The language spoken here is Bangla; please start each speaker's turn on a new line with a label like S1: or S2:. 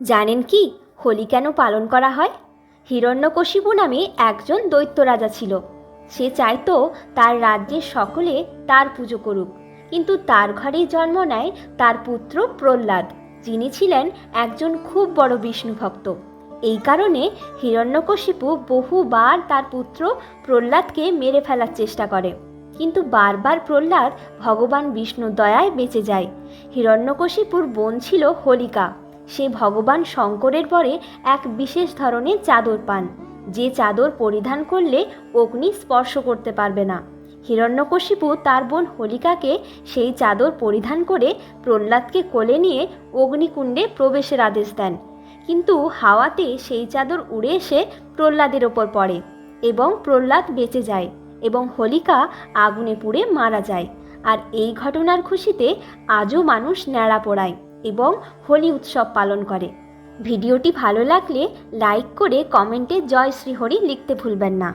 S1: জানেন কি হোলি কেন পালন করা হয়? হিরণ্যকশিপু নামে একজন দৈত্য রাজা ছিল। সে চাইতো তার রাজ্যের সকলে তার পুজো করুক, কিন্তু তার ঘরেই জন্ম নেয় তার পুত্র প্রহ্লাদ, যিনি ছিলেন একজন খুব বড় বিষ্ণু ভক্ত। এই কারণে হিরণ্যকশিপু বহুবার তার পুত্র প্রহ্লাদকে মেরে ফেলার চেষ্টা করে, কিন্তু বারবার প্রহ্লাদ ভগবান বিষ্ণুর দয়ায় বেঁচে যায়। হিরণ্যকশিপুর বোন ছিল হোলিকা। সে ভগবান শঙ্করের পরে এক বিশেষ ধরনের চাদর পান, যে চাদর পরিধান করলে অগ্নি স্পর্শ করতে পারবে না। হিরণ্যকশিপু তার বোন হোলিকাকে সেই চাদর পরিধান করে প্রহ্লাদকে কোলে নিয়ে অগ্নিকুণ্ডে প্রবেশের আদেশ দেন, কিন্তু হাওয়াতে সেই চাদর উড়ে এসে প্রহ্লাদের ওপর পড়ে এবং প্রহ্লাদ বেঁচে যায় এবং হোলিকা আগুনে পুড়ে মারা যায়। আর এই ঘটনার খুশিতে আজও মানুষ ন্যাড়া পোড়ায় এবং হোলি উৎসব পালন করে। ভিডিওটি ভালো লাগলে লাইক করে কমেন্টে জয় শ্রী হরি লিখতে ভুলবেন না।